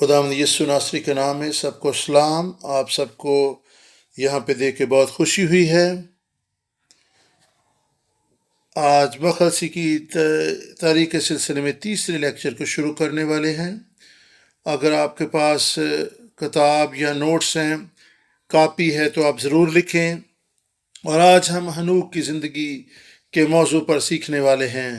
خداوند یسوع ناصری کے نام میں سب کو سلام۔ آپ سب کو یہاں پہ دیکھ کے بہت خوشی ہوئی ہے۔ آج بخلصی کی تاریخ کے سلسلے میں تیسرے لیکچر کو شروع کرنے والے ہیں۔ اگر آپ کے پاس کتاب یا نوٹس ہیں، کاپی ہے، تو آپ ضرور لکھیں۔ اور آج ہم ہنوک کی زندگی کے موضوع پر سیکھنے والے ہیں۔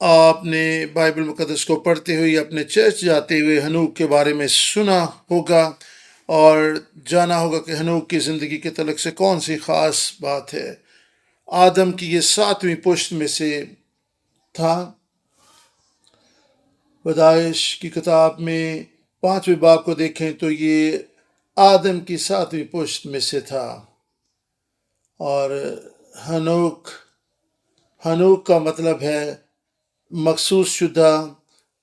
آپ نے بائبل مقدس کو پڑھتے ہوئے اپنے چرچ جاتے ہوئے ہنوک کے بارے میں سنا ہوگا اور جانا ہوگا کہ ہنوک کی زندگی کے تعلق سے کون سی خاص بات ہے۔ آدم کی یہ 7ویں پشت میں سے تھا۔ پیدائش کی کتاب میں 5ویں باب کو دیکھیں تو یہ آدم کی 7ویں پشت میں سے تھا۔ اور ہنوک کا مطلب ہے مخصوص شدہ،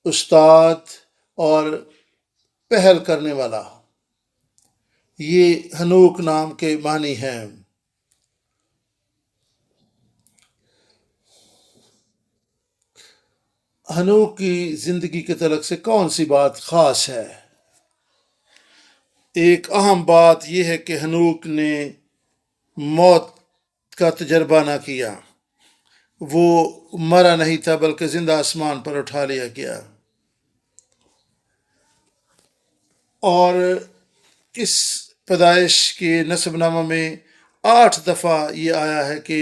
استاد اور پہل کرنے والا۔ یہ ہنوک نام کے معنی ہیں۔ ہنوک کی زندگی کے تعلق سے کون سی بات خاص ہے؟ ایک اہم بات یہ ہے کہ ہنوک نے موت کا تجربہ نہ کیا۔ وہ مرا نہیں تھا بلکہ زندہ آسمان پر اٹھا لیا گیا۔ اور اس پیدائش کے نسب نامہ میں 8 دفعہ یہ آیا ہے کہ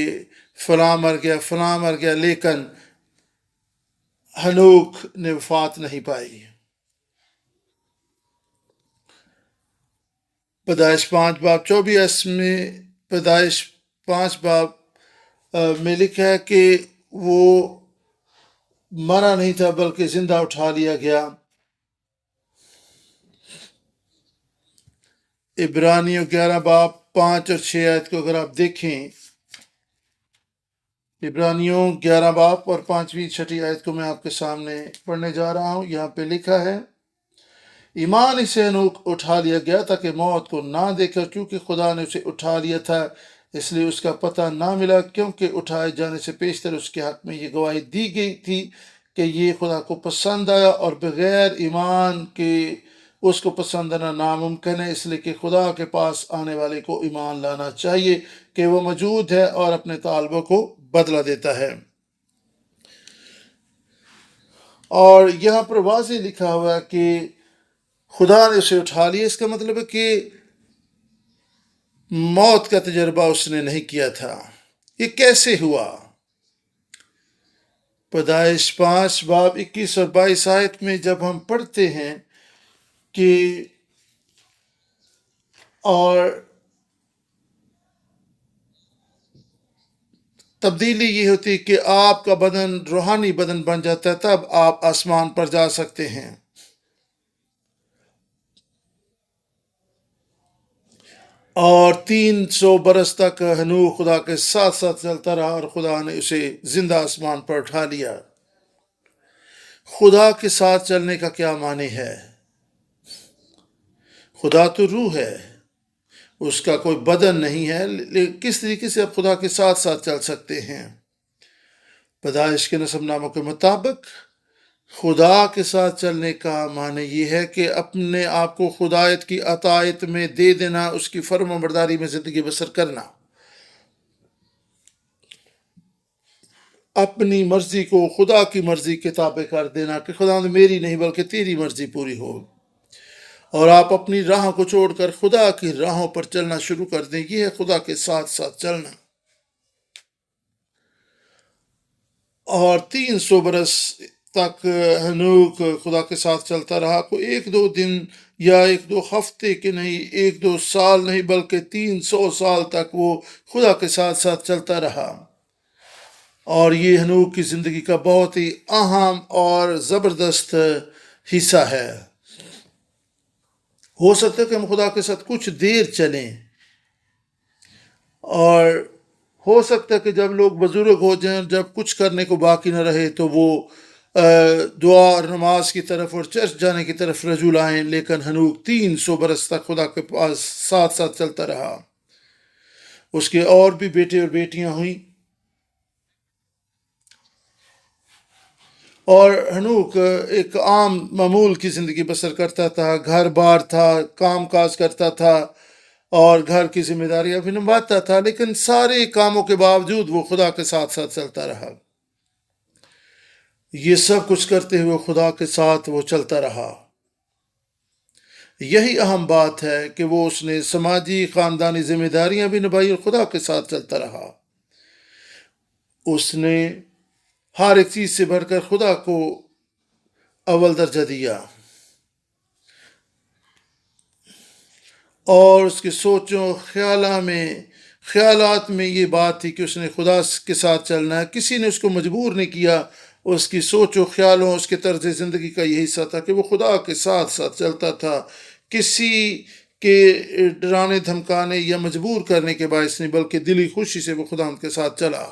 فلاں مر گیا، فلاں مر گیا، لیکن ہنوک نے وفات نہیں پائی۔ پیدائش 5 باب 24 میں پیدائش 5 باب میں لکھا ہے کہ وہ مرا نہیں تھا بلکہ زندہ اٹھا لیا گیا۔ عبرانیوں 11 باب 5 اور 6 آیت کو اگر آپ دیکھیں، عبرانیوں 11 باب اور 5ویں 6 آیت کو میں آپ کے سامنے پڑھنے جا رہا ہوں۔ یہاں پہ لکھا ہے، ایمان ہی سے ہنوک اٹھا لیا گیا تاکہ موت کو نہ دیکھا، کیونکہ خدا نے اسے اٹھا لیا تھا، اس لیے اس کا پتہ نہ ملا، کیونکہ اٹھائے جانے سے پیشتر اس کے حق میں یہ گواہی دی گئی تھی کہ یہ خدا کو پسند آیا، اور بغیر ایمان کے اس کو پسند آنا ناممکن ہے، اس لیے کہ خدا کے پاس آنے والے کو ایمان لانا چاہیے کہ وہ موجود ہے اور اپنے طالبوں کو بدلہ دیتا ہے۔ اور یہاں پر واضح لکھا ہوا کہ خدا نے اسے اٹھا لیا، اس کا مطلب ہے کہ موت کا تجربہ اس نے نہیں کیا تھا۔ یہ کیسے ہوا؟ پیدائش 5 باب 21 اور 22 آیت میں جب ہم پڑھتے ہیں کہ اور تبدیلی یہ ہوتی کہ آپ کا بدن روحانی بدن بن جاتا ہے، تب آپ آسمان پر جا سکتے ہیں۔ اور 300 برس تک ہنوک خدا کے ساتھ ساتھ چلتا رہا اور خدا نے اسے زندہ آسمان پر اٹھا لیا۔ خدا کے ساتھ چلنے کا کیا معنی ہے؟ خدا تو روح ہے، اس کا کوئی بدن نہیں ہے، لیکن کس طریقے سے آپ خدا کے ساتھ ساتھ چل سکتے ہیں؟ پیدائش کے نسب ناموں کے مطابق خدا کے ساتھ چلنے کا معنی یہ ہے کہ اپنے آپ کو خدایت کی اطاعت میں دے دینا، اس کی فرم و برداری میں زندگی بسر کرنا، اپنی مرضی کو خدا کی مرضی کے تابع کر دینا کہ خدا میری نہیں بلکہ تیری مرضی پوری ہو، اور آپ اپنی راہوں کو چھوڑ کر خدا کی راہوں پر چلنا شروع کر دیں۔ یہ ہے خدا کے ساتھ ساتھ چلنا۔ اور 300 برس تک ہنوک خدا کے ساتھ چلتا رہا، کوئی 1-2 دن یا 1-2 ہفتے کے نہیں، 1-2 سال نہیں، بلکہ 300 سال تک وہ خدا کے ساتھ ساتھ چلتا رہا۔ اور یہ ہنوک کی زندگی کا بہت ہی اہم اور زبردست حصہ ہے۔ ہو سکتا ہے کہ ہم خدا کے ساتھ کچھ دیر چلیں، اور ہو سکتا ہے کہ جب لوگ بزرگ ہو جائیں، جب کچھ کرنے کو باقی نہ رہے، تو وہ دعا اور نماز کی طرف اور چرچ جانے کی طرف رجوع لائیں، لیکن ہنوک 300 برس تک خدا کے پاس ساتھ ساتھ چلتا رہا۔ اس کے اور بھی بیٹے اور بیٹیاں ہوئیں، اور ہنوک ایک عام معمول کی زندگی بسر کرتا تھا، گھر بار تھا، کام کاج کرتا تھا اور گھر کی ذمہ داریاں بھی نبھاتا تھا، لیکن سارے کاموں کے باوجود وہ خدا کے ساتھ ساتھ چلتا رہا۔ یہ سب کچھ کرتے ہوئے خدا کے ساتھ وہ چلتا رہا۔ یہی اہم بات ہے کہ وہ اس نے سماجی خاندانی ذمہ داریاں بھی نبھائی اور خدا کے ساتھ چلتا رہا۔ اس نے ہر ایک چیز سے بڑھ کر خدا کو اول درجہ دیا، اور اس کے سوچوں خیالات میں یہ بات تھی کہ اس نے خدا کے ساتھ چلنا ہے۔ کسی نے اس کو مجبور نہیں کیا، اس کی سوچ و خیالوں، اس کے طرز زندگی کا یہی حصہ تھا کہ وہ خدا کے ساتھ ساتھ چلتا تھا۔ کسی کے ڈرانے دھمکانے یا مجبور کرنے کے باعث نہیں، بلکہ دلی خوشی سے وہ خدا کے ساتھ چلا۔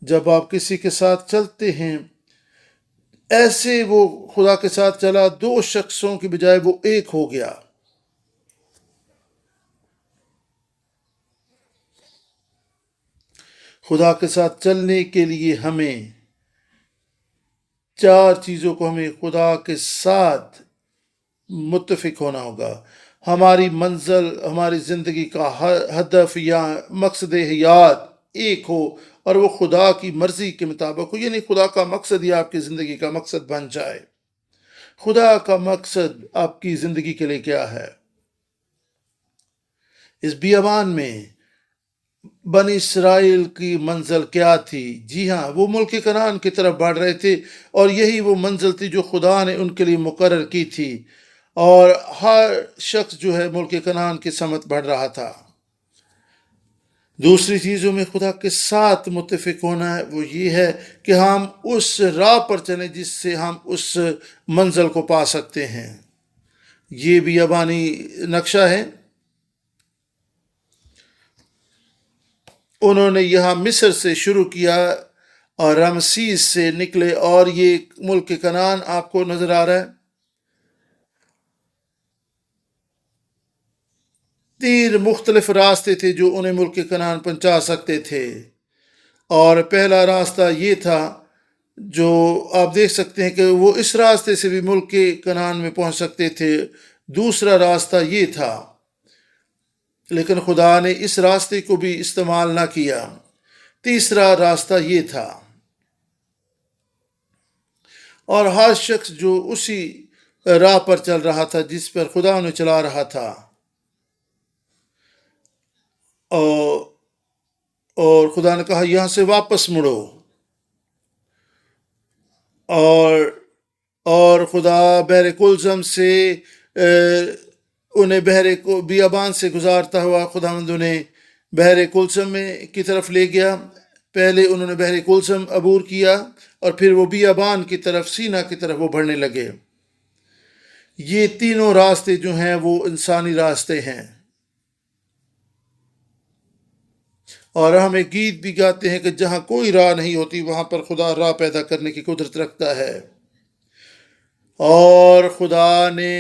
جب آپ کسی کے ساتھ چلتے ہیں، ایسے وہ خدا کے ساتھ چلا، دو شخصوں کی بجائے وہ ایک ہو گیا۔ خدا کے ساتھ چلنے کے لیے ہمیں چار چیزوں کو ہمیں خدا کے ساتھ متفق ہونا ہوگا۔ ہماری منزل، ہماری زندگی کا ہدف یا مقصد حیات ایک ہو، اور وہ خدا کی مرضی کے مطابق ہو، یعنی خدا کا مقصد ہی آپ کی زندگی کا مقصد بن جائے۔ خدا کا مقصد آپ کی زندگی کے لیے کیا ہے؟ اس بیابان میں بنی اسرائیل کی منزل کیا تھی؟ جی ہاں، وہ ملک کنعان کی طرف بڑھ رہے تھے، اور یہی وہ منزل تھی جو خدا نے ان کے لیے مقرر کی تھی، اور ہر شخص جو ہے ملک کنعان کی سمت بڑھ رہا تھا۔ دوسری چیزوں میں خدا کے ساتھ متفق ہونا ہے، وہ یہ ہے کہ ہم اس راہ پر چلیں جس سے ہم اس منزل کو پا سکتے ہیں۔ یہ بیابانی نقشہ ہے۔ انہوں نے یہاں مصر سے شروع کیا اور رمسیس سے نکلے، اور یہ ملک کنعان آپ کو نظر آ رہا ہے۔ 3 مختلف راستے تھے جو انہیں ملک کنعان پہنچا سکتے تھے، اور پہلا راستہ یہ تھا جو آپ دیکھ سکتے ہیں کہ وہ اس راستے سے بھی ملک کنعان میں پہنچ سکتے تھے۔ دوسرا راستہ یہ تھا، لیکن خدا نے اس راستے کو بھی استعمال نہ کیا۔ تیسرا راستہ یہ تھا، اور ہر شخص جو اسی راہ پر چل رہا تھا جس پر خدا نے چلا رہا تھا، اور خدا نے کہا یہاں سے واپس مڑو، اور خدا بحر کلزم سے انہیں بحر بیابان سے گزارتا ہوا خداوند انہیں بحر کلزم کی طرف لے گیا۔ پہلے انہوں نے بحر کلزم عبور کیا، اور پھر وہ بیابان کی طرف، سینا کی طرف وہ بڑھنے لگے۔ یہ تینوں راستے جو ہیں وہ انسانی راستے ہیں، اور ہم ایک گیت بھی گاتے ہیں کہ جہاں کوئی راہ نہیں ہوتی وہاں پر خدا راہ پیدا کرنے کی قدرت رکھتا ہے۔ اور خدا نے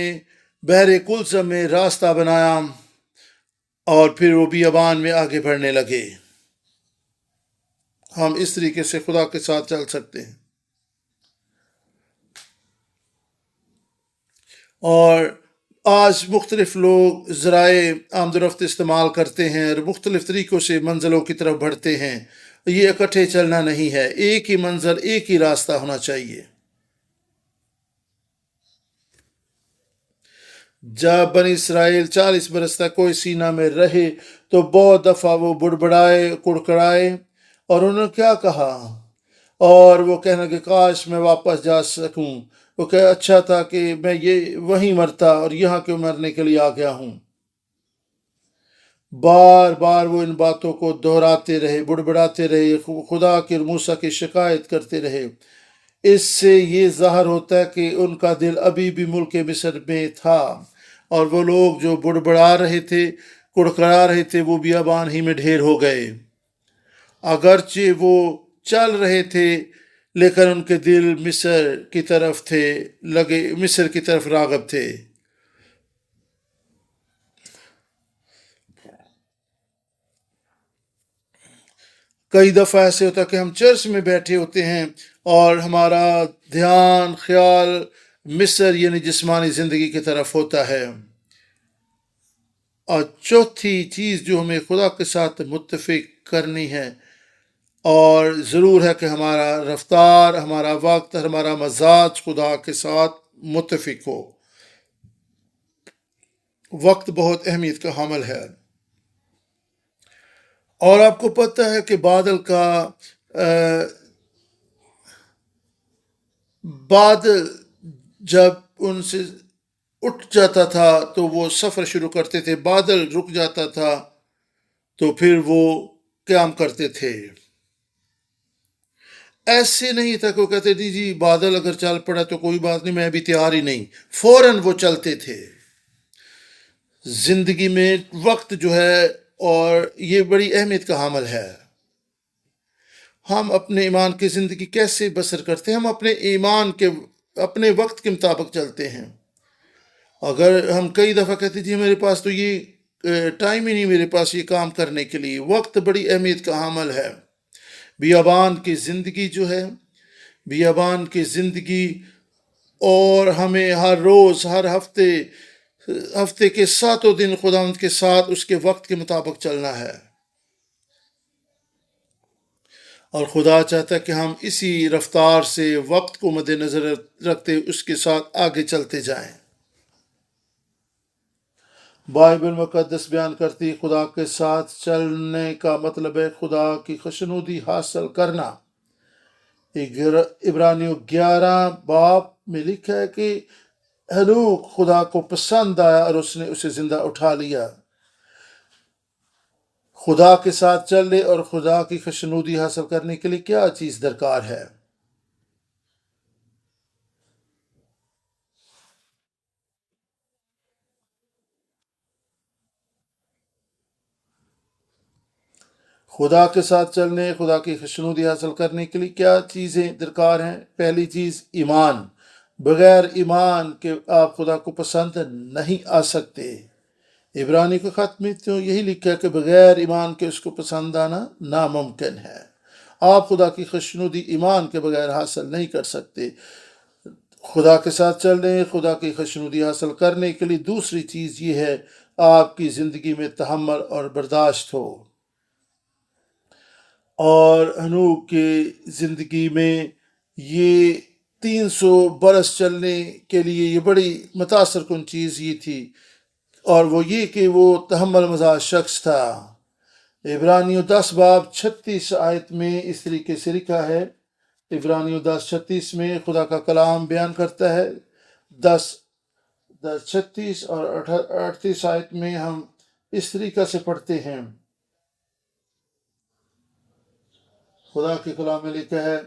بحر کلزم میں راستہ بنایا، اور پھر وہ بیابان میں آگے بڑھنے لگے۔ ہم اس طریقے سے خدا کے ساتھ چل سکتے ہیں۔ اور آج مختلف لوگ ذرائع آمد و رفت استعمال کرتے ہیں اور مختلف طریقوں سے منزلوں کی طرف بڑھتے ہیں۔ یہ اکٹھے چلنا نہیں ہے، ایک ہی منزل، ایک ہی راستہ ہونا چاہیے۔ جب بنی اسرائیل 40 برس تک کوئی سینا میں رہے تو بہت دفعہ وہ بڑبڑائے، کڑکڑائے، اور انہوں نے کیا کہا؟ اور وہ کہنا کہ کاش میں واپس جا سکوں، وہ کہ اچھا تھا کہ میں یہ وہیں مرتا، اور یہاں کیوں مرنے کے لیے آ گیا ہوں۔ بار بار وہ ان باتوں کو دہراتے رہے، بڑبڑاتے رہے، خدا کے موسیٰ کی شکایت کرتے رہے۔ اس سے یہ ظاہر ہوتا ہے کہ ان کا دل ابھی بھی ملک مصر میں تھا، اور وہ لوگ جو بڑبڑا رہے تھے، کڑکڑا رہے تھے، وہ بیابان ہی میں ڈھیر ہو گئے۔ اگرچہ وہ چل رہے تھے لیکن ان کے دل مصر کی طرف تھے، مصر کی طرف راغب تھے۔ کئی دفعہ ایسے ہوتا ہے کہ ہم چرچ میں بیٹھے ہوتے ہیں اور ہمارا دھیان خیال مصر یعنی جسمانی زندگی کی طرف ہوتا ہے۔ اور چوتھی چیز جو ہمیں خدا کے ساتھ متفق کرنی ہے، اور ضرور ہے کہ ہمارا رفتار، ہمارا وقت، ہمارا مزاج خدا کے ساتھ متفق ہو۔ وقت بہت اہمیت کا حامل ہے، اور آپ کو پتہ ہے کہ بادل جب ان سے اٹھ جاتا تھا تو وہ سفر شروع کرتے تھے، بادل رک جاتا تھا تو پھر وہ قیام کرتے تھے۔ ایسے نہیں تھا کہ وہ کہتے جی بادل اگر چل پڑا تو کوئی بات نہیں، میں ابھی تیار ہی نہیں، فوراً وہ چلتے تھے۔ زندگی میں وقت جو ہے اور یہ بڑی اہمیت کا حامل ہے۔ ہم اپنے ایمان کی زندگی کیسے بسر کرتے ہیں؟ ہم اپنے وقت کے مطابق چلتے ہیں۔ اگر ہم کئی دفعہ کہتے جی میرے پاس تو یہ ٹائم ہی نہیں میرے پاس یہ کام کرنے کے لیے، وقت بڑی اہمیت کا حامل ہے۔ بیابان کی زندگی جو ہے، بیابان کی زندگی، اور ہمیں ہر روز، ہر ہفتے کے 7 دن خداوند کے ساتھ اس کے وقت کے مطابق چلنا ہے، اور خدا چاہتا ہے کہ ہم اسی رفتار سے وقت کو مد نظر رکھتے اس کے ساتھ آگے چلتے جائیں۔ بائبل مقدس بیان کرتی خدا کے ساتھ چلنے کا مطلب ہے خدا کی خوشنودی حاصل کرنا۔ عبرانیوں 11 باب میں لکھا ہے کہ ہنوک خدا کو پسند آیا اور اس نے اسے زندہ اٹھا لیا۔ خدا کے ساتھ چلنے اور خدا کی خوشنودی حاصل کرنے کے لیے کیا چیز درکار ہے؟ خدا کے ساتھ چلنے، خدا کی خوشنودی حاصل کرنے کے لیے کیا چیزیں درکار ہیں؟ پہلی چیز ایمان۔ بغیر ایمان کے آپ خدا کو پسند نہیں آ سکتے۔ عبرانی کے خط میں تو یہی لکھا ہے کہ بغیر ایمان کے اس کو پسند آنا ناممکن ہے۔ آپ خدا کی خوشنودی ایمان کے بغیر حاصل نہیں کر سکتے۔ خدا کے ساتھ چلنے، خدا کی خوشنودی حاصل کرنے کے لیے دوسری چیز یہ ہے آپ کی زندگی میں تحمل اور برداشت ہو۔ اور ہنوک کی زندگی میں یہ 300 برس چلنے کے لیے یہ بڑی متاثر کن چیز یہ تھی، اور وہ یہ کہ وہ تحمل مزاج شخص تھا۔ عبرانیوں 10 باب 36 آیت میں اس طریقے سے لکھا ہے، عبرانیوں 10:36 میں خدا کا کلام بیان کرتا ہے، 10:36 اور 38 آیت میں ہم اس طریقہ سے پڑھتے ہیں۔ خدا کے کلام میں لکھا ہے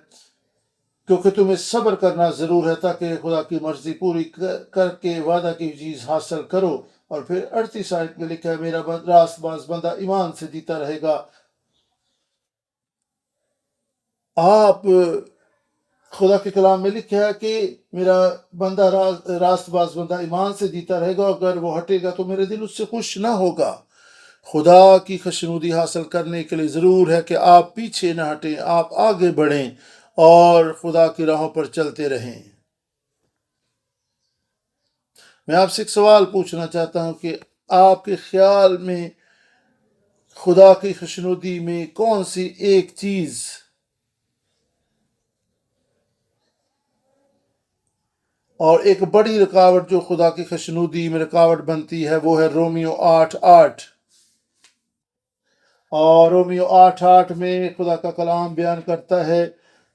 کیونکہ تمہیں صبر کرنا ضرور ہے تاکہ خدا کی مرضی پوری کر کے وعدہ کی چیز حاصل کرو۔ اور پھر 38 آیت میں لکھا ہے میرا راست باز بندہ ایمان سے جیتا رہے گا۔ آپ خدا کے کلام میں لکھا ہے کہ میرا بندہ راست باز بندہ ایمان سے جیتا رہے گا، اگر وہ ہٹے گا تو میرے دل اس سے خوش نہ ہوگا۔ خدا کی خوشنودی حاصل کرنے کے لیے ضرور ہے کہ آپ پیچھے نہ ہٹیں، آپ آگے بڑھیں اور خدا کی راہوں پر چلتے رہیں۔ میں آپ سے ایک سوال پوچھنا چاہتا ہوں کہ آپ کے خیال میں خدا کی خوشنودی میں کون سی ایک چیز اور ایک بڑی رکاوٹ جو خدا کی خوشنودی میں رکاوٹ بنتی ہے وہ ہے رومیو 8:8۔ اور رومیو 8:8 میں خدا کا کلام بیان کرتا ہے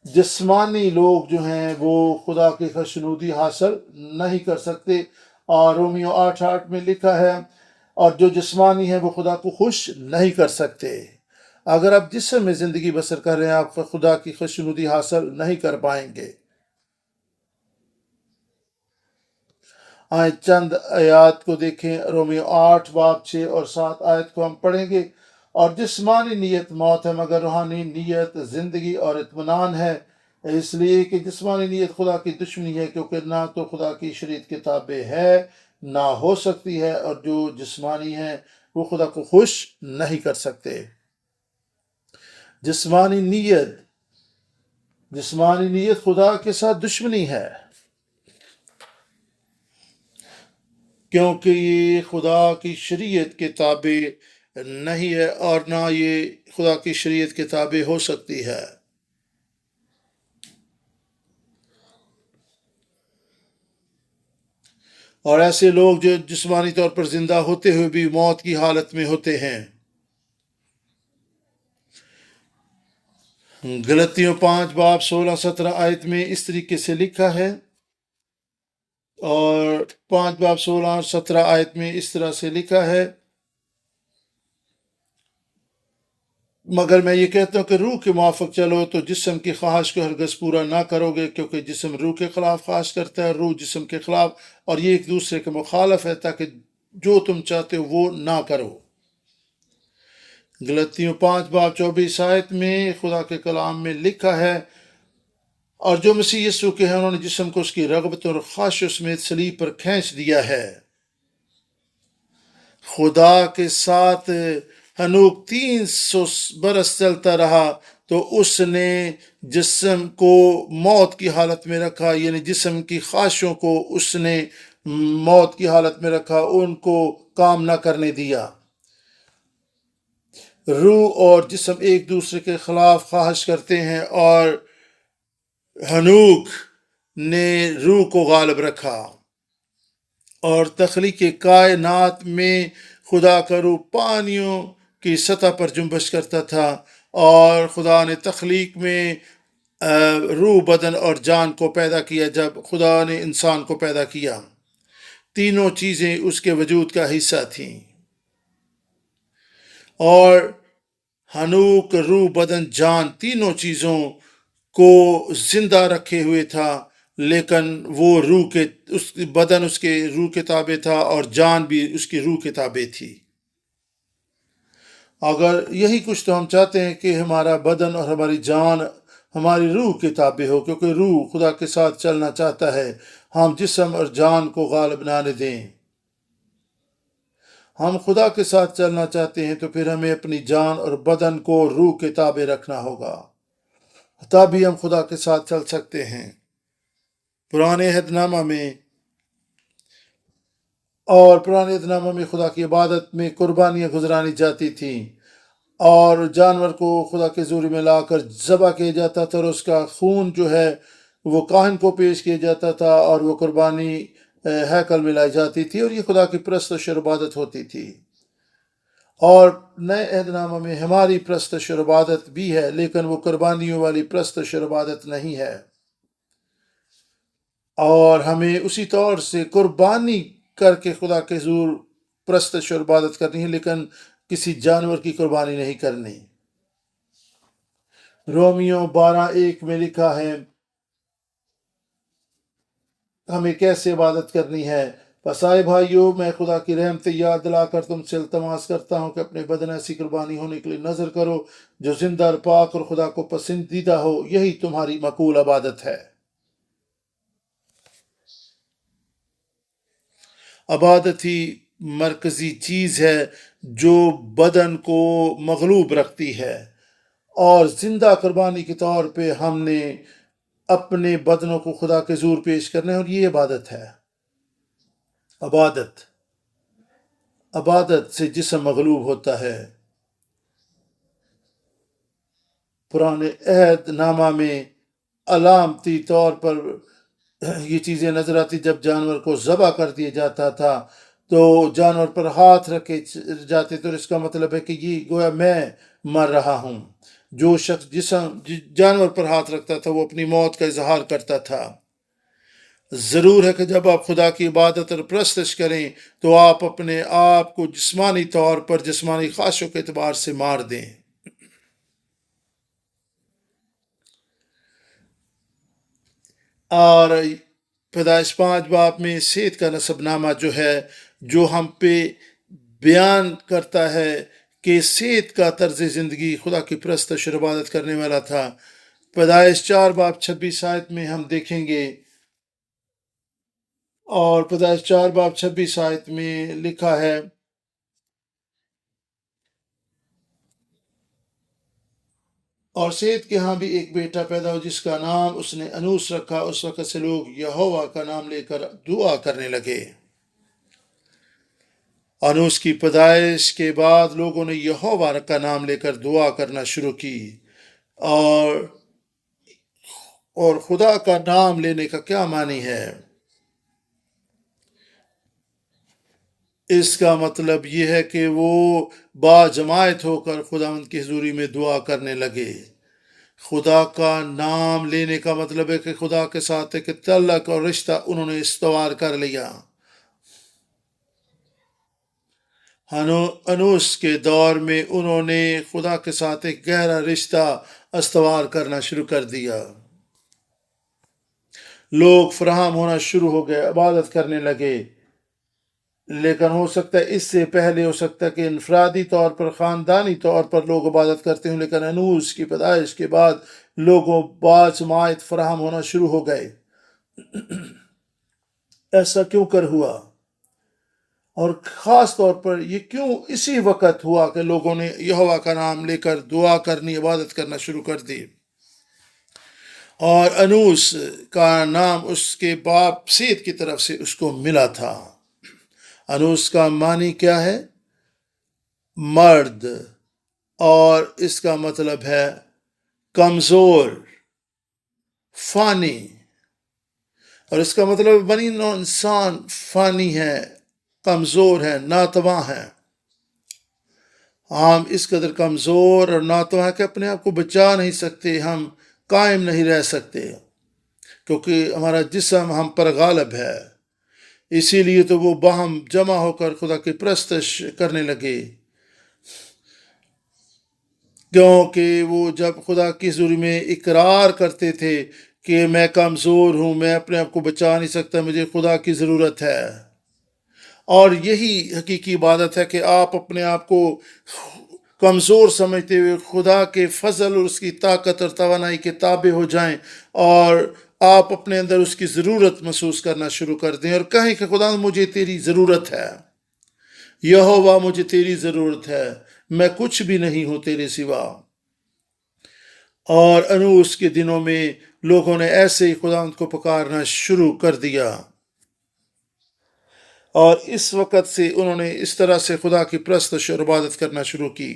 جسمانی لوگ جو ہیں وہ خدا کی خوشنودی حاصل نہیں کر سکتے، اور رومیو 8:8 میں لکھا ہے اور جو جسمانی ہیں وہ خدا کو خوش نہیں کر سکتے۔ اگر آپ جسم میں زندگی بسر کر رہے ہیں آپ خدا کی خوشنودی حاصل نہیں کر پائیں گے۔ آئیں چند آیات کو دیکھیں، رومیو 8 باب 6 اور 7 آیت کو ہم پڑھیں گے۔ اور جسمانی نیت موت ہے مگر روحانی نیت زندگی اور اطمینان ہے، اس لیے کہ جسمانی نیت خدا کی دشمنی ہے کیونکہ نہ تو خدا کی شریعت کی تابع ہے نہ ہو سکتی ہے، اور جو جسمانی ہے وہ خدا کو خوش نہیں کر سکتے۔ جسمانی نیت خدا کے ساتھ دشمنی ہے، کیونکہ یہ خدا کی شریعت کے تابع نہیں ہے اور نہ یہ خدا کی شریعت کے تابع ہو سکتی ہے۔ اور ایسے لوگ جو جسمانی طور پر زندہ ہوتے ہوئے بھی موت کی حالت میں ہوتے ہیں۔ غلطیوں 5:16-17 میں اس طریقے سے لکھا ہے، اور 5:16 اور 17 میں اس طرح سے لکھا ہے، مگر میں یہ کہتا ہوں کہ روح کے موافق چلو تو جسم کی خواہش کو ہرگز پورا نہ کرو گے، کیونکہ جسم روح کے خلاف خواہش کرتا ہے، روح جسم کے خلاف، اور یہ ایک دوسرے کے مخالف ہے، تاکہ جو تم چاہتے ہو وہ نہ کرو۔ غلطیوں 5:24 میں خدا کے کلام میں لکھا ہے، اور جو مسیح یسوع کے ہیں انہوں نے جسم کو اس کی رغبت اور خواہشوں سمیت صلیب پر کھینچ دیا ہے۔ خدا کے ساتھ ہنوک 300 برس چلتا رہا، تو اس نے جسم کو موت کی حالت میں رکھا، یعنی جسم کی خواہشوں کو اس نے موت کی حالت میں رکھا، ان کو کام نہ کرنے دیا۔ روح اور جسم ایک دوسرے کے خلاف خواہش کرتے ہیں، اور ہنوک نے روح کو غالب رکھا، اور تخلیق کائنات میں خدا کا روح پانیوں کی سطح پر جنبش کرتا تھا، اور خدا نے تخلیق میں روح، بدن اور جان کو پیدا کیا۔ جب خدا نے انسان کو پیدا کیا، تینوں چیزیں اس کے وجود کا حصہ تھیں، اور ہنوک روح، بدن، جان تینوں چیزوں کو زندہ رکھے ہوئے تھا، لیکن وہ روح کے بدن اس کے روح کے تابع تھا، اور جان بھی اس کی روح کے تابع تھی۔ اگر یہی کچھ تو ہم چاہتے ہیں کہ ہمارا بدن اور ہماری جان ہماری روح کے تابع ہو، کیونکہ روح خدا کے ساتھ چلنا چاہتا ہے۔ ہم جسم اور جان کو غالب نہ دیں۔ ہم خدا کے ساتھ چلنا چاہتے ہیں تو پھر ہمیں اپنی جان اور بدن کو روح کے تابع رکھنا ہوگا، تبھی ہم خدا کے ساتھ چل سکتے ہیں۔ پرانے عہد نامہ میں خدا کی عبادت میں قربانیاں گزرانی جاتی تھیں، اور جانور کو خدا کے حضور میں لا کر ذبح کیا جاتا تھا، اور اس کا خون جو ہے وہ کاہن کو پیش کیا جاتا تھا، اور وہ قربانی ہیکل میں لائی جاتی تھی، اور یہ خدا کی پرستش اور عبادت ہوتی تھی۔ اور نئے عہد نامہ میں ہماری پرستش اور عبادت بھی ہے، لیکن وہ قربانیوں والی پرستش اور عبادت نہیں ہے، اور ہمیں اسی طور سے قربانی کر کے خدا کے حضور پرستش اور عبادت کرنی ہے، لیکن کسی جانور کی قربانی نہیں کرنی۔ رومیو 12:1 میں لکھا ہے ہمیں کیسے عبادت کرنی ہے۔ پس آئے بھائیو، میں خدا کی رحمت یاد دلا کر تم سے التماس کرتا ہوں کہ اپنے بدن ایسی قربانی ہونے کے لیے نظر کرو جو زندہ اور پاک اور خدا کو پسندیدہ ہو، یہی تمہاری مقبول عبادت ہے۔ عبادت ہی مرکزی چیز ہے جو بدن کو مغلوب رکھتی ہے، اور زندہ قربانی کے طور پہ ہم نے اپنے بدنوں کو خدا کے حضور پیش کرنا ہے، اور یہ عبادت ہے۔ عبادت سے جسم مغلوب ہوتا ہے۔ پرانے عہد نامہ میں علامتی طور پر یہ چیزیں نظر آتی، جب جانور کو ذبح کر دیا جاتا تھا تو جانور پر ہاتھ رکھے جاتے تھے، اور اس کا مطلب ہے کہ یہ گویا میں مر رہا ہوں۔ جو شخص جانور پر ہاتھ رکھتا تھا وہ اپنی موت کا اظہار کرتا تھا۔ ضرور ہے کہ جب آپ خدا کی عبادت اور پرستش کریں تو آپ اپنے آپ کو جسمانی طور پر جسمانی خواہشوں کے اعتبار سے مار دیں۔ اور پیدائش 5 میں سیت کا نسب نامہ جو ہے، جو ہم پہ بیان کرتا ہے کہ سیت کا طرز زندگی خدا کی پرستش اور عبادت کرنے والا تھا۔ پیدائش 4:26 میں ہم دیکھیں گے، اور پیدائش 4:26 میں لکھا ہے اور سید کے ہاں بھی ایک بیٹا پیدا ہوا جس کا نام اس نے انوس رکھا۔ اس وقت سے لوگ یہوہ کا نام لے کر دعا کرنے لگے۔ انوس کی پیدائش کے بعد لوگوں نے یہوہ کا نام لے کر دعا کرنا شروع کی۔ اور خدا کا نام لینے کا کیا معنی ہے؟ اس کا مطلب یہ ہے کہ وہ باجماعت ہو کر خداوند کی حضوری میں دعا کرنے لگے۔ خدا کا نام لینے کا مطلب ہے کہ خدا کے ساتھ ایک تعلق اور رشتہ انہوں نے استوار کر لیا۔ انوس کے دور میں انہوں نے خدا کے ساتھ ایک گہرا رشتہ استوار کرنا شروع کر دیا۔ لوگ فراہم ہونا شروع ہو گئے، عبادت کرنے لگے۔ لیکن ہو سکتا ہے اس سے پہلے ہو سکتا ہے کہ انفرادی طور پر، خاندانی طور پر لوگ عبادت کرتے ہوں، لیکن انوس کی پیدائش کے بعد لوگوں باجماعت فراہم ہونا شروع ہو گئے۔ ایسا کیوں کر ہوا؟ اور خاص طور پر یہ کیوں اسی وقت ہوا کہ لوگوں نے یہوہ کا نام لے کر دعا کرنی، عبادت کرنا شروع کر دی؟ اور انوس کا نام اس کے باپ سیت کی طرف سے اس کو ملا تھا۔ انوس کا معنی کیا ہے؟ مرد، اور اس کا مطلب ہے کمزور، فانی، اور اس کا مطلب بنی نوع انسان فانی ہے، کمزور ہے، ناتواں ہے۔ ہم اس قدر کمزور اور ناتواں کہ اپنے آپ کو بچا نہیں سکتے، ہم قائم نہیں رہ سکتے، کیونکہ ہمارا جسم ہم پر غالب ہے۔ اسی لیے تو وہ باہم جمع ہو کر خدا کی پرستش کرنے لگے، کیونکہ وہ جب خدا کی حضوری میں اقرار کرتے تھے کہ میں کمزور ہوں، میں اپنے آپ کو بچا نہیں سکتا، مجھے خدا کی ضرورت ہے۔ اور یہی حقیقی عبادت ہے کہ آپ اپنے آپ کو کمزور سمجھتے ہوئے خدا کے فضل اور اس کی طاقت اور توانائی کے تابع ہو جائیں، اور آپ اپنے اندر اس کی ضرورت محسوس کرنا شروع کر دیں، اور کہیں کہ خدا مجھے تیری ضرورت ہے، یہوہ مجھے تیری ضرورت ہے، میں کچھ بھی نہیں ہوں تیرے سوا۔ اور انوس کے دنوں میں لوگوں نے ایسے ہی خدا کو پکارنا شروع کر دیا، اور اس وقت سے انہوں نے اس طرح سے خدا کی پرستش اور عبادت کرنا شروع کی۔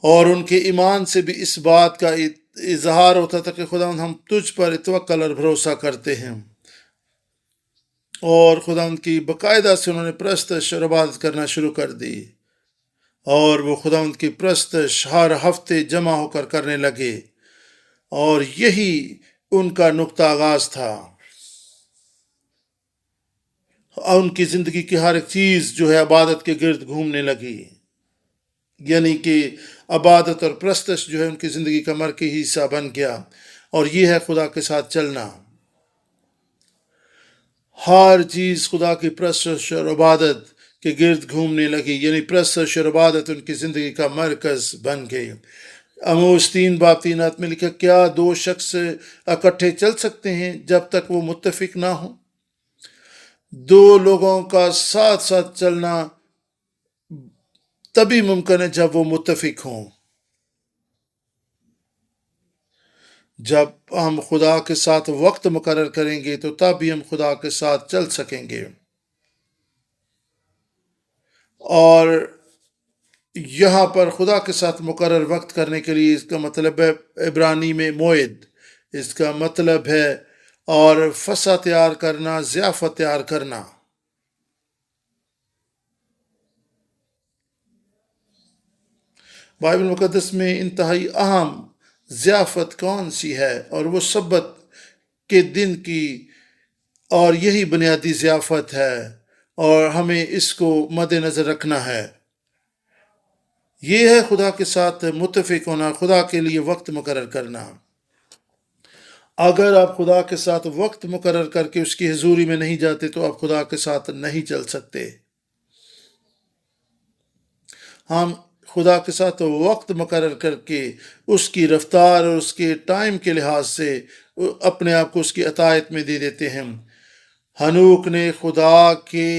اور ان کے ایمان سے بھی اس بات کا اظہار ہوتا تھا کہ خدا ہم تجھ پر توکل اور بھروسہ کرتے ہیں، اور خدا ان کی باقاعدہ سے انہوں نے پرستش اور عبادت کرنا شروع کر دی، اور وہ خدا ان کی پرستش ہر ہفتے جمع ہو کر کرنے لگے، اور یہی ان کا نقطہ آغاز تھا۔ ان کی زندگی کی ہر ایک چیز جو ہے عبادت کے گرد گھومنے لگی، یعنی کہ عبادت اور پرستش جو ہے ان کی زندگی کا مرکزی حصہ بن گیا، اور یہ ہے خدا کے ساتھ چلنا۔ ہر چیز خدا کی پرستش اور عبادت کے گرد گھومنے لگی، یعنی پرستش اور عبادت ان کی زندگی کا مرکز بن گئی۔ آموز 3:3 میں لکھا، کیا دو شخص اکٹھے چل سکتے ہیں جب تک وہ متفق نہ ہوں؟ دو لوگوں کا ساتھ ساتھ چلنا تبھی ممکن ہے جب وہ متفق ہوں۔ جب ہم خدا کے ساتھ وقت مقرر کریں گے تو تب بھی ہم خدا کے ساتھ چل سکیں گے۔ اور یہاں پر خدا کے ساتھ مقرر وقت کرنے کے لیے اس کا مطلب ہے عبرانی میں موعد، اس کا مطلب ہے اور فسح تیار کرنا، ضیافت تیار کرنا۔ بائبل مقدس میں انتہائی اہم ضیافت کون سی ہے؟ اور وہ سبت کے دن کی، اور یہی بنیادی ضیافت ہے، اور ہمیں اس کو مد نظر رکھنا ہے۔ یہ ہے خدا کے ساتھ متفق ہونا، خدا کے لیے وقت مقرر کرنا۔ اگر آپ خدا کے ساتھ وقت مقرر کر کے اس کی حضوری میں نہیں جاتے تو آپ خدا کے ساتھ نہیں چل سکتے۔ ہم خدا کے ساتھ وقت مقرر کر کے اس کی رفتار اور اس کے ٹائم کے لحاظ سے اپنے آپ کو اس کی اطاعت میں دے دیتے ہیں۔ ہنوک نے خدا کے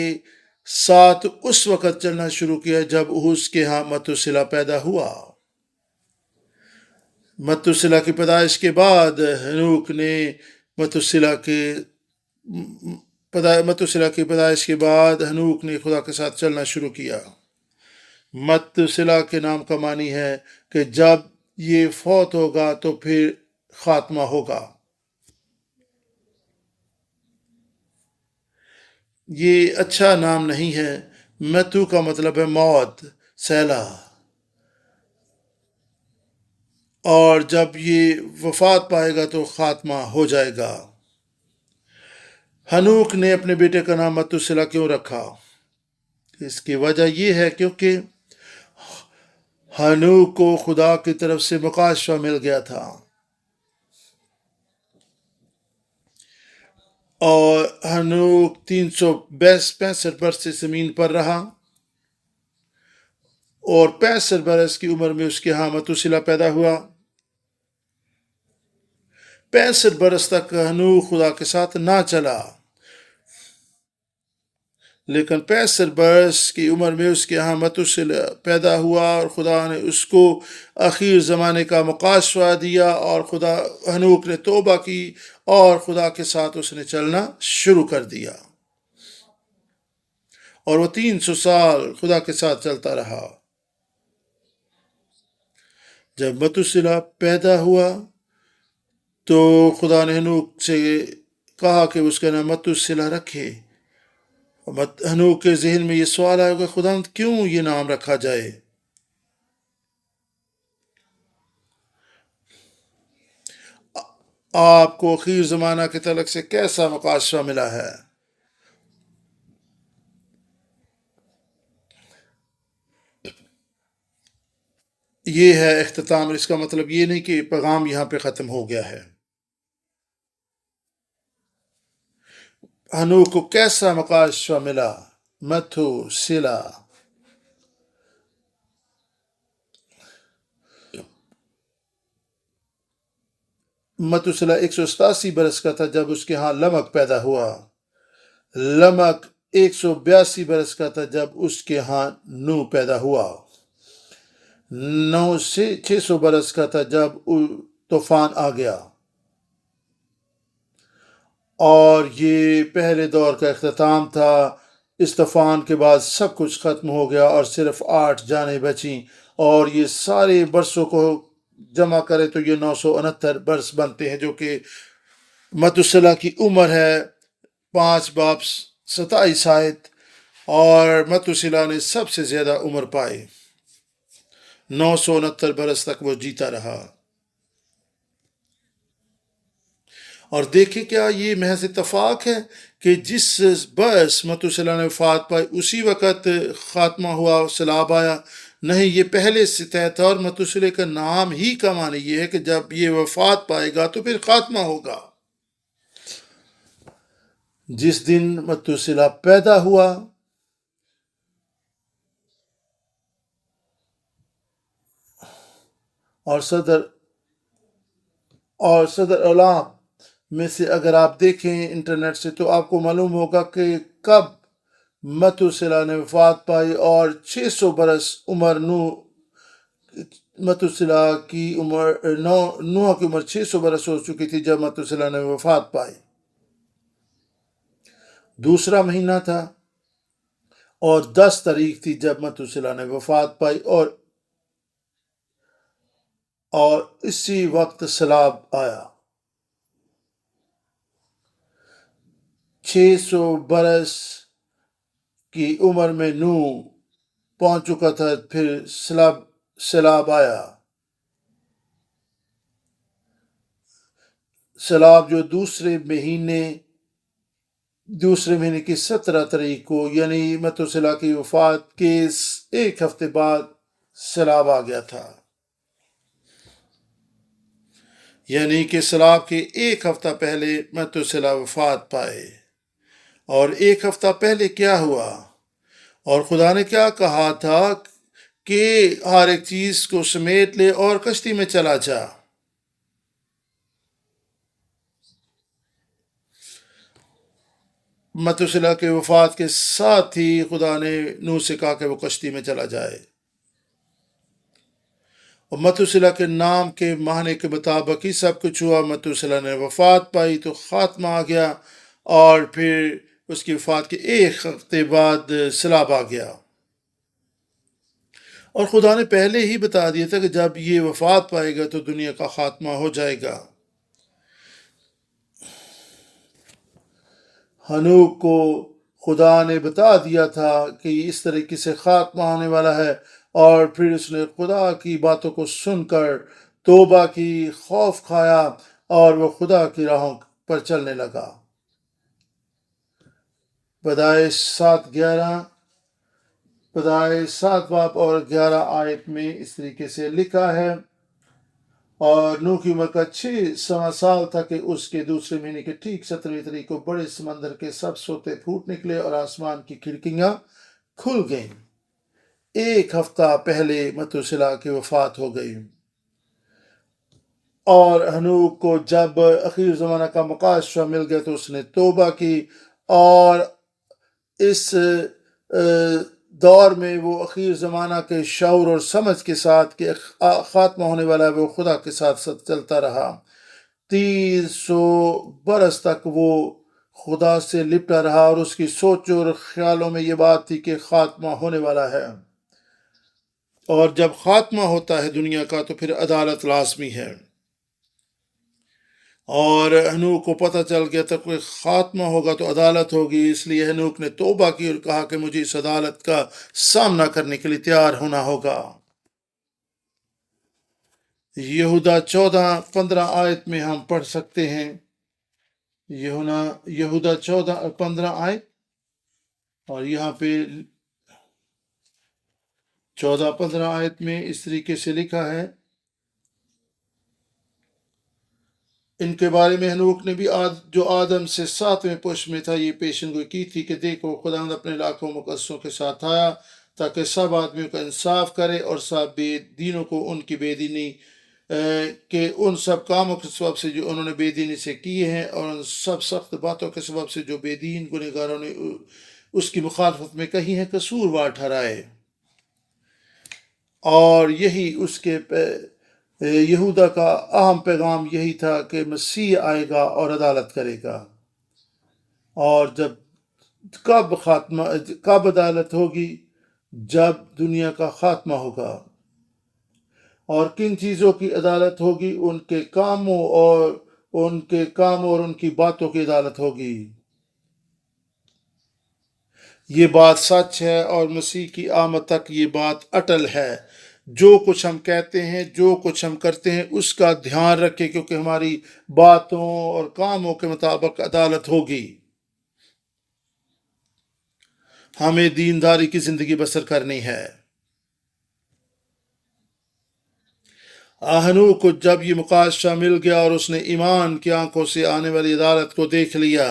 ساتھ اس وقت چلنا شروع کیا جب اس کے ہاں متوسلہ پیدا ہوا۔ متوسلہ کی پیدائش کے بعد ہنوک نے متوسلہ کے متوسلہ کی پیدائش کے بعد ہنوک نے خدا کے ساتھ چلنا شروع کیا۔ متوسلہ کے نام کا معنی ہے کہ جب یہ فوت ہوگا تو پھر خاتمہ ہوگا۔ یہ اچھا نام نہیں ہے۔ متو کا مطلب ہے موت، سیلا، اور جب یہ وفات پائے گا تو خاتمہ ہو جائے گا۔ ہنوک نے اپنے بیٹے کا نام متوسلہ کیوں رکھا؟ اس کی وجہ یہ ہے کیونکہ ہنوک کو خدا کی طرف سے مکاشفہ مل گیا تھا، اور ہنوک 365 برس سے زمین پر رہا، اور 65 برس کی عمر میں اس کے ہاں متوسلہ پیدا ہوا۔ 65 برس تک ہنوک خدا کے ساتھ نہ چلا، لیکن 65 برس کی عمر میں اس کے ہاں متوسلہ پیدا ہوا، اور خدا نے اس کو اخیر زمانے کا مکاشفہ دیا، اور ہنوک نے توبہ کی اور خدا کے ساتھ اس نے چلنا شروع کر دیا، اور وہ 300 سال خدا کے ساتھ چلتا رہا۔ جب متوسلہ پیدا ہوا تو خدا نے ہنوک سے کہا کہ اس کا نام متوسلہ رکھے۔ ہنوک کے ذہن میں یہ سوال آیا کہ خدا کیوں یہ نام رکھا جائے؟ آپ کو اخیر زمانہ کے تعلق سے کیسا مکاشفہ ملا ہے؟ یہ ہے اختتام، اس کا مطلب یہ نہیں کہ پیغام یہاں پہ ختم ہو گیا ہے۔ ہنوک کو کیسا مکاشفہ ملا؟ متوسلہ متوسلہ 187 برس کا تھا جب اس کے ہاں لمک پیدا ہوا۔ لمک 182 برس کا تھا جب اس کے ہاں نو پیدا ہوا۔ 600 برس کا تھا جب طوفان آ گیا، اور یہ پہلے دور کا اختتام تھا۔ اس طوفان کے بعد سب کچھ ختم ہو گیا اور صرف 8 جانیں بچیں، اور یہ سارے برسوں کو جمع کرے تو یہ 969 برس بنتے ہیں، جو کہ متوسلہ کی عمر ہے 5 باب 27 آیت، اور متوسلہ نے سب سے زیادہ عمر پائی، 969 برس تک وہ جیتا رہا۔ اور دیکھیں کیا یہ محض اتفاق ہے کہ جس برس متوسلہ نے وفات پائی اسی وقت خاتمہ ہوا، سیلاب آیا؟ نہیں، یہ پہلے سے طے تھا، اور متوسلہ کا نام ہی کا معنی یہ ہے کہ جب یہ وفات پائے گا تو پھر خاتمہ ہوگا۔ جس دن متوسلہ پیدا ہوا اور صدر اعلام میں سے اگر آپ دیکھیں انٹرنیٹ سے تو آپ کو معلوم ہوگا کہ کب متوسلہ نے وفات پائی، اور 600 برس عمر متوسلہ کی عمر نوح کی عمر 600 برس ہو چکی تھی جب متوسلہ نے وفات پائی۔ دوسرا مہینہ تھا اور 10 تاریخ تھی جب متوسلہ نے وفات پائی، اور اسی وقت سیلاب آیا۔ 600 برس کی عمر میں نوح پہنچ چکا تھا، پھر سیلاب آیا۔ سیلاب جو دوسرے مہینے کی 17 تاریخ کو، یعنی متوسلہ کی وفات کے 1 ہفتے بعد سیلاب آ گیا تھا، یعنی کہ سیلاب کے 1 ہفتہ پہلے متوسلہ وفات پائے۔ اور 1 ہفتہ پہلے کیا ہوا؟ اور خدا نے کیا کہا تھا کہ ہر ایک چیز کو سمیٹ لے اور کشتی میں چلا جا۔ متوسلہ کے وفات کے ساتھ ہی خدا نے نوح سے کہا کہ وہ کشتی میں چلا جائے، اور متوسلہ کے نام کے معنی کے مطابق ہی سب کچھ ہوا۔ متوسلہ نے وفات پائی تو خاتمہ آ گیا، اور پھر اس کی وفات کے ایک ہفتے بعد سیلاب آ گیا، اور خدا نے پہلے ہی بتا دیا تھا کہ جب یہ وفات پائے گا تو دنیا کا خاتمہ ہو جائے گا۔ ہنوک کو خدا نے بتا دیا تھا کہ اس طریقے سے خاتمہ آنے والا ہے، اور پھر اس نے خدا کی باتوں کو سن کر توبہ کی، خوف کھایا، اور وہ خدا کی راہوں پر چلنے لگا۔ پیدائش 7 اور 11 آیت میں اس طریقے سے لکھا ہے، اور نوح کی عمر کا 6 سال تھا کہ اس کے دوسرے مہینے کے ٹھیک 17ویں تاریخ کو بڑے سمندر کے سب سوتے پھوٹ نکلے اور آسمان کی کھڑکیاں کھل گئیں۔ ایک ہفتہ پہلے متوسلہ کی وفات ہو گئی، اور ہنوک کو جب اخیر زمانہ کا مکاشفہ مل گیا تو اس نے توبہ کی، اور اس دور میں وہ اخیر زمانہ کے شعور اور سمجھ کے ساتھ کہ خاتمہ ہونے والا ہے، وہ خدا کے ساتھ ساتھ چلتا رہا۔ 300 برس تک وہ خدا سے لپٹا رہا، اور اس کی سوچ اور خیالوں میں یہ بات تھی کہ خاتمہ ہونے والا ہے، اور جب خاتمہ ہوتا ہے دنیا کا تو پھر عدالت لازمی ہے، اور ہنوک کو پتہ چل گیا تھا کہ خاتمہ ہوگا تو عدالت ہوگی، اس لیے ہنوک نے توبہ کی اور کہا کہ مجھے اس عدالت کا سامنا کرنے کے لیے تیار ہونا ہوگا۔ یہودا 14-15 آیت میں ہم پڑھ سکتے ہیں، یہودا 14-15 آیت، اور یہاں پہ 14-15 آیت میں اس طریقے سے لکھا ہے، ان کے بارے میں ہنوک نے بھی جو آدم سے 7ویں پوش میں تھا یہ پیشن گوئی کی تھی کہ دیکھو خداوند اپنے لاکھوں مقدسوں کے ساتھ آیا تاکہ سب آدمیوں کا انصاف کرے، اور سب بے دینوں کو ان کی بے دینی کہ ان سب کاموں کے سبب سے جو انہوں نے بے دینی سے کیے ہیں، اور ان سب سخت باتوں کے سبب سے جو بے دین گنہگاروں نے اس کی مخالفت میں کہی ہیں، قصوروار ٹھہرائے۔ اور یہی اس کے یہودا کا اہم پیغام یہی تھا کہ مسیح آئے گا اور عدالت کرے گا، اور کب عدالت ہوگی؟ جب دنیا کا خاتمہ ہوگا۔ اور کن چیزوں کی عدالت ہوگی؟ ان کے کاموں اور ان کی باتوں کی عدالت ہوگی۔ یہ بات سچ ہے، اور مسیح کی آمد تک یہ بات اٹل ہے۔ جو کچھ ہم کہتے ہیں، جو کچھ ہم کرتے ہیں، اس کا دھیان رکھیں، کیونکہ ہماری باتوں اور کاموں کے مطابق عدالت ہوگی۔ ہمیں دینداری کی زندگی بسر کرنی ہے۔ ہنوک کو جب یہ مکاشفہ مل گیا اور اس نے ایمان کی آنکھوں سے آنے والی عدالت کو دیکھ لیا،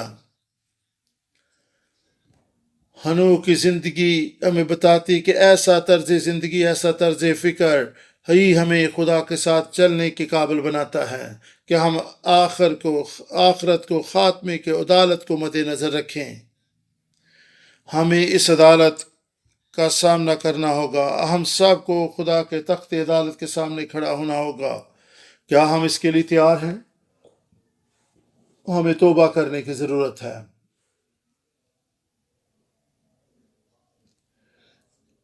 ہنوک کی زندگی ہمیں بتاتی کہ ایسا طرز زندگی، ایسا طرز فکر ہی ہمیں خدا کے ساتھ چلنے کے قابل بناتا ہے کہ ہم آخرت کو، خاتمے کے عدالت کو مد نظر رکھیں۔ ہمیں اس عدالت کا سامنا کرنا ہوگا، ہم سب کو خدا کے تخت عدالت کے سامنے کھڑا ہونا ہوگا۔ کیا ہم اس کے لیے تیار ہیں؟ ہمیں توبہ کرنے کی ضرورت ہے۔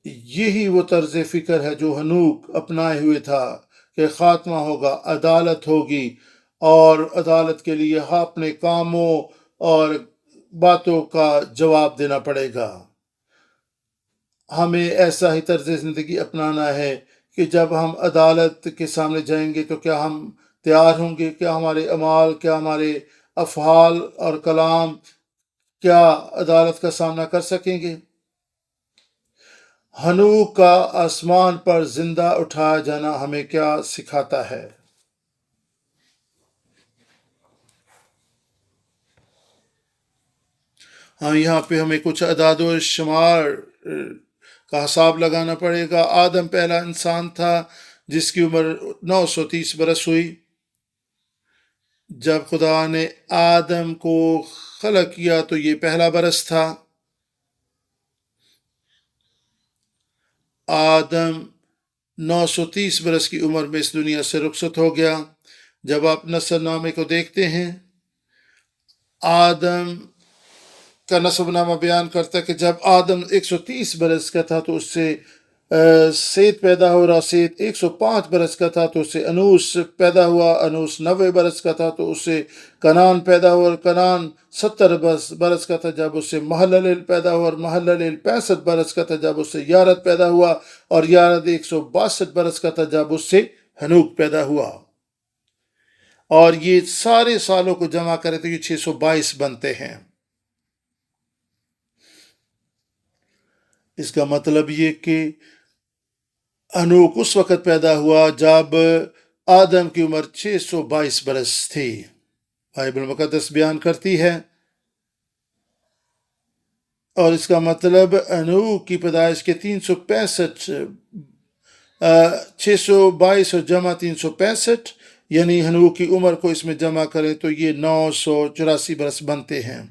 یہی وہ طرز فکر ہے جو ہنوک اپنائے ہوئے تھا کہ خاتمہ ہوگا، عدالت ہوگی، اور عدالت کے لیے اپنے کاموں اور باتوں کا جواب دینا پڑے گا۔ ہمیں ایسا ہی طرز زندگی اپنانا ہے کہ جب ہم عدالت کے سامنے جائیں گے تو کیا ہم تیار ہوں گے؟ کیا ہمارے اعمال، کیا ہمارے افعال اور کلام کیا عدالت کا سامنا کر سکیں گے؟ ہنوک کا آسمان پر زندہ اٹھایا جانا ہمیں کیا سکھاتا ہے؟ یہاں پہ ہمیں کچھ اعداد و شمار کا حساب لگانا پڑے گا۔ آدم پہلا انسان تھا جس کی عمر 930 برس ہوئی، جب خدا نے آدم کو خلق کیا تو یہ پہلا برس تھا. آدم 930 برس کی عمر میں اس دنیا سے رخصت ہو گیا. جب آپ نسل نامے کو دیکھتے ہیں، آدم کا نسب نامہ بیان کرتا ہے کہ جب آدم 130 برس کا تھا تو اس سے سیت پیدا ہو رہا. سیت 105 برس کا تھا تو اس سے انوس پیدا ہوا. انوس 90 برس کا تھا تو اس سے کنان پیدا ہوا. کنان 70 برس کا تھا جب اس سے مہللیل پیدا ہوا. اور مہللیل 65 برس کا تھا جب اس سے یارد پیدا ہوا. اور یارد 162 برس کا تھا جب اس سے ہنوک پیدا ہوا. اور یہ سارے سالوں کو جمع کرے تو یہ 622 بنتے ہیں. اس کا مطلب یہ کہ ہنوک اس وقت پیدا ہوا جب آدم کی عمر 622 برس تھی. بائبل مقدس بیان کرتی ہے. اور اس کا مطلب ہنوک کی پیدائش کے 365 622 اور جمع 365 یعنی ہنوک کی عمر کو اس میں جمع کریں تو یہ 984 برس بنتے ہیں.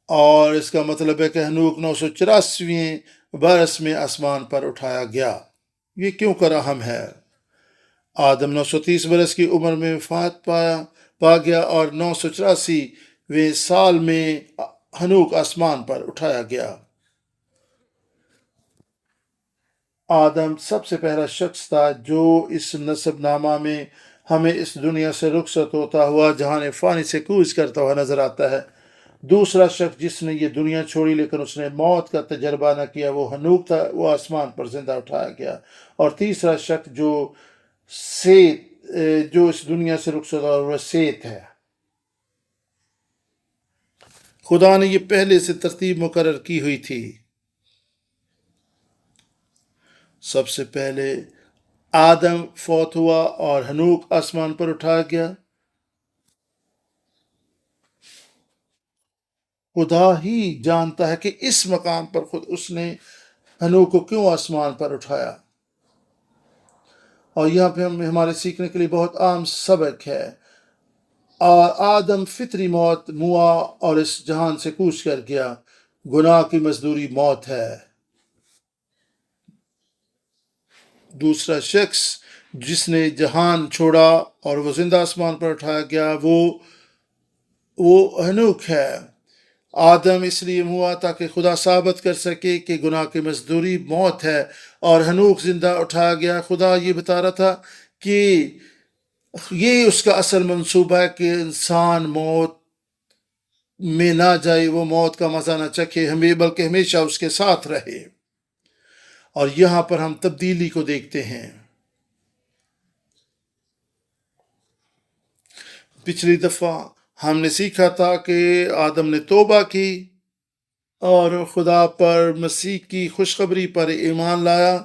اور اس کا مطلب ہے کہ ہنوک 984ویں برس میں آسمان پر اٹھایا گیا. یہ کیوں کر اہم ہے؟ آدم 930 برس کی عمر میں وفات پا گیا اور 984ویں سال میں ہنوک آسمان پر اٹھایا گیا. آدم سب سے پہلا شخص تھا جو اس نسب نامہ میں ہمیں اس دنیا سے رخصت ہوتا ہوا جہان فانی سے کوچ کرتا ہوا نظر آتا ہے. دوسرا شخص جس نے یہ دنیا چھوڑی لیکن اس نے موت کا تجربہ نہ کیا وہ ہنوک تھا، وہ آسمان پر زندہ اٹھایا گیا. اور تیسرا شخص جو اس دنیا سے رخصت ہوا وہ سیت ہے. خدا نے یہ پہلے سے ترتیب مقرر کی ہوئی تھی. سب سے پہلے آدم فوت ہوا اور ہنوک آسمان پر اٹھایا گیا. خدا ہی جانتا ہے کہ اس مقام پر خود اس نے ہنوک کو کیوں آسمان پر اٹھایا. اور یہاں پہ ہمارے سیکھنے کے لیے بہت عام سبق ہے. اور آدم فطری موت موا اور اس جہان سے کوچ کر گیا. گناہ کی مزدوری موت ہے. دوسرا شخص جس نے جہان چھوڑا اور وہ زندہ آسمان پر اٹھایا گیا وہ ہنوک ہے. آدم اس لیے ہوا تاکہ خدا ثابت کر سکے کہ گناہ کی مزدوری موت ہے، اور ہنوک زندہ اٹھایا گیا. خدا یہ بتا رہا تھا کہ یہ اس کا اصل منصوبہ ہے کہ انسان موت میں نہ جائے، وہ موت کا مزہ نہ چکھے بلکہ ہمیشہ اس کے ساتھ رہے. اور یہاں پر ہم تبدیلی کو دیکھتے ہیں. پچھلی دفعہ ہم نے سیکھا تھا کہ آدم نے توبہ کی اور خدا پر مسیح کی خوشخبری پر ایمان لایا،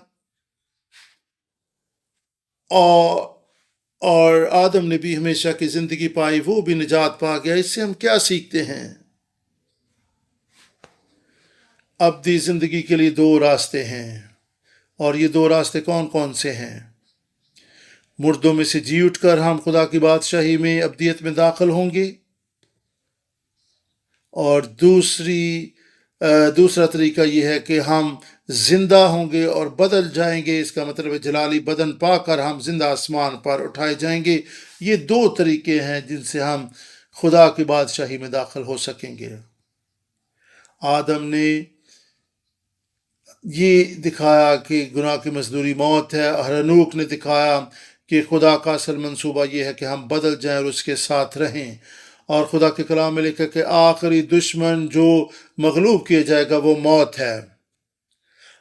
اور آدم نے بھی ہمیشہ کی زندگی پائی، وہ بھی نجات پا گیا. اس سے ہم کیا سیکھتے ہیں؟ ابدی زندگی کے لیے 2 راستے ہیں. اور یہ 2 راستے کون کون سے ہیں؟ مردوں میں سے جی اٹھ کر ہم خدا کی بادشاہی میں ابدیت میں داخل ہوں گے. اور دوسرا طریقہ یہ ہے کہ ہم زندہ ہوں گے اور بدل جائیں گے. اس کا مطلب ہے جلالی بدن پا کر ہم زندہ آسمان پر اٹھائے جائیں گے. یہ 2 طریقے ہیں جن سے ہم خدا کی بادشاہی میں داخل ہو سکیں گے. آدم نے یہ دکھایا کہ گناہ کی مزدوری موت ہے، اور ہنوک نے دکھایا کہ خدا کا اصل منصوبہ یہ ہے کہ ہم بدل جائیں اور اس کے ساتھ رہیں. اور خدا کے کلام میں لکھا کہ آخری دشمن جو مغلوب کیا جائے گا وہ موت ہے.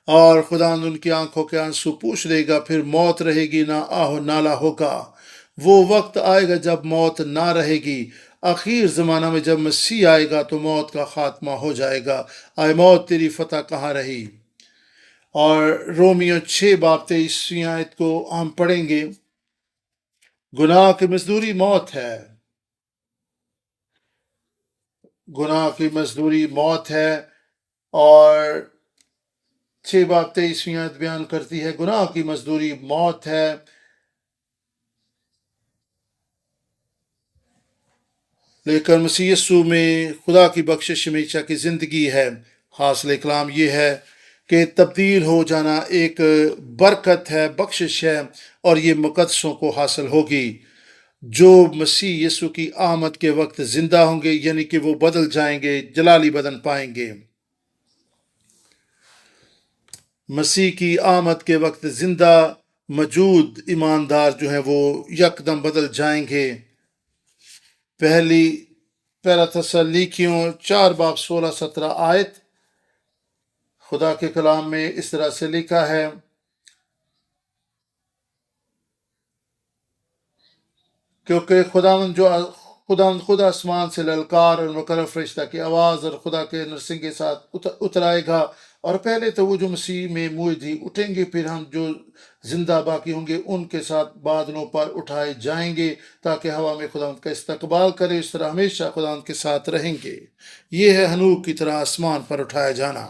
اور خدا ان کی آنکھوں کے آنسو پوچھ لے گا، پھر موت رہے گی نہ آہ و نالہ ہوگا. وہ وقت آئے گا جب موت نہ رہے گی. آخر زمانہ میں جب مسیح آئے گا تو موت کا خاتمہ ہو جائے گا. آئے موت تیری فتح کہاں رہی؟ اور رومیو 6:23 آیت کو ہم پڑھیں گے. گناہ کی مزدوری موت ہے. گناہ کی مزدوری موت ہے. اور 6:23 آیت بیان کرتی ہے گناہ کی مزدوری موت ہے. لیکن مسیح یسوع میں خدا کی بخشش ہمیشہ کی زندگی ہے۔ حاصل کلام یہ ہے کہ تبدیل ہو جانا ایک برکت ہے، بخشش ہے، اور یہ مقدسوں کو حاصل ہوگی جو مسیح یسوع کی آمد کے وقت زندہ ہوں گے، یعنی کہ وہ بدل جائیں گے، جلالی بدن پائیں گے۔ مسیح کی آمد کے وقت زندہ موجود ایماندار جو ہیں وہ یکدم بدل جائیں گے۔ پہلا تسلیکیوں 4:16-17 آیت خدا کے کلام میں اس طرح سے لکھا ہے، کیونکہ خداوند خود آسمان سے للکار اور مقرر فرشتہ کی آواز اور خدا کے نرسنگ کے ساتھ اترائے گا، اور پہلے تو وہ جو مسیح میں موعودی اٹھیں گے، پھر ہم جو زندہ باقی ہوں گے ان کے ساتھ بادلوں پر اٹھائے جائیں گے تاکہ ہوا میں خداوند کا استقبال کرے، اس طرح ہمیشہ خداوند کے ساتھ رہیں گے۔ یہ ہے ہنوک کی طرح آسمان پر اٹھایا جانا،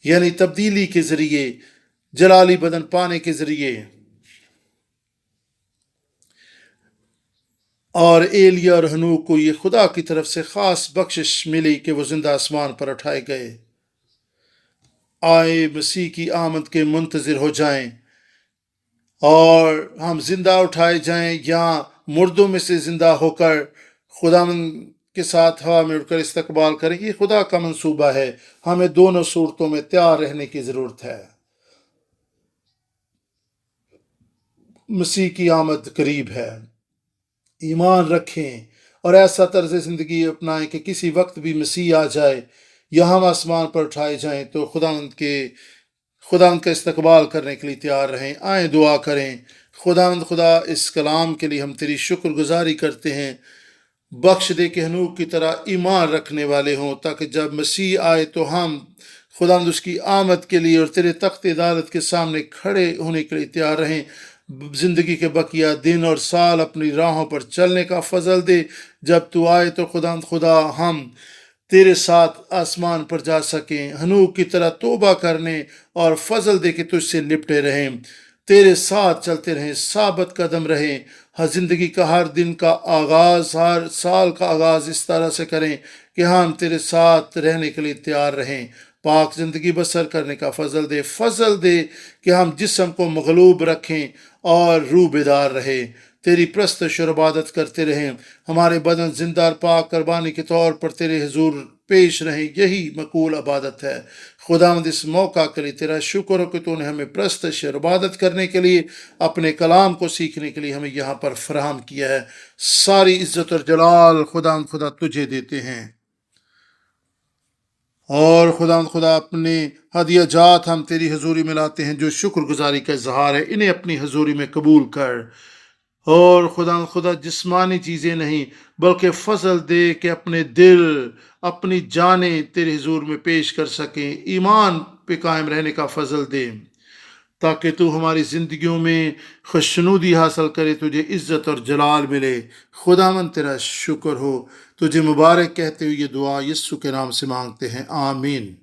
یعنی تبدیلی کے ذریعے، جلالی بدن پانے کے ذریعے۔ اور ایلیا اور ہنوک کو یہ خدا کی طرف سے خاص بخشش ملی کہ وہ زندہ آسمان پر اٹھائے گئے۔ آئے مسیح کی آمد کے منتظر ہو جائیں اور ہم زندہ اٹھائے جائیں، یا مردوں میں سے زندہ ہو کر خداوند کے ساتھ ہوا میں اڑ کر استقبال کریں۔ یہ خدا کا منصوبہ ہے، ہمیں دونوں صورتوں میں تیار رہنے کی ضرورت ہے۔ مسیح کی آمد قریب ہے، ایمان رکھیں اور ایسا طرز زندگی اپنائیں کہ کسی وقت بھی مسیح آ جائے یا ہم آسمان پر اٹھائے جائیں تو خداوند کا استقبال کرنے کے لیے تیار رہیں۔ آئیں دعا کریں۔ خدا اس کلام کے لیے ہم تیری شکر گزاری کرتے ہیں، بخش دے کہ ہنوک کی طرح ایمان رکھنے والے ہوں، تاکہ جب مسیح آئے تو ہم خداوند اس کی آمد کے لیے اور تیرے تخت عدالت کے سامنے کھڑے ہونے کے لیے تیار رہیں۔ زندگی کے بقیہ دن اور سال اپنی راہوں پر چلنے کا فضل دے، جب تو آئے تو خدا ہم تیرے ساتھ آسمان پر جا سکیں، ہنوک کی طرح توبہ کرنے، اور فضل دے کہ تجھ سے لپٹے رہیں، تیرے ساتھ چلتے رہیں، ثابت قدم رہیں، ہر زندگی کا ہر دن کا آغاز، ہر سال کا آغاز اس طرح سے کریں کہ ہم تیرے ساتھ رہنے کے لیے تیار رہیں۔ پاک زندگی بسر کرنے کا فضل دے کہ ہم جسم کو مغلوب رکھیں اور روح بیدار رہے، تیری پرستش اور عبادت کرتے رہیں، ہمارے بدن زندہ اور پاک قربانی کے طور پر تیرے حضور پیش رہیں، یہی مقبول عبادت ہے۔ خداوند اس موقع کے لیے تیرا شکر ہو کہ تو نے ہمیں پرستش اور عبادت کرنے کے لیے، اپنے کلام کو سیکھنے کے لیے ہمیں یہاں پر فراہم کیا ہے۔ ساری عزت اور جلال خدا تجھے دیتے ہیں، اور خدا اپنے ہدیہ جات ہم تیری حضوری میں لاتے ہیں جو شکر گزاری کا اظہار ہے، انہیں اپنی حضوری میں قبول کر۔ اور خدا جسمانی چیزیں نہیں بلکہ فضل دے کہ اپنے دل، اپنی جانیں تیرے حضور میں پیش کر سکیں، ایمان پہ قائم رہنے کا فضل دے تاکہ تو ہماری زندگیوں میں خوشنودی حاصل کرے، تجھے عزت اور جلال ملے۔ خداوند تیرا شکر ہو، تجھے مبارک کہتے ہوئے یہ دعا یسوع کے نام سے مانگتے ہیں، آمین۔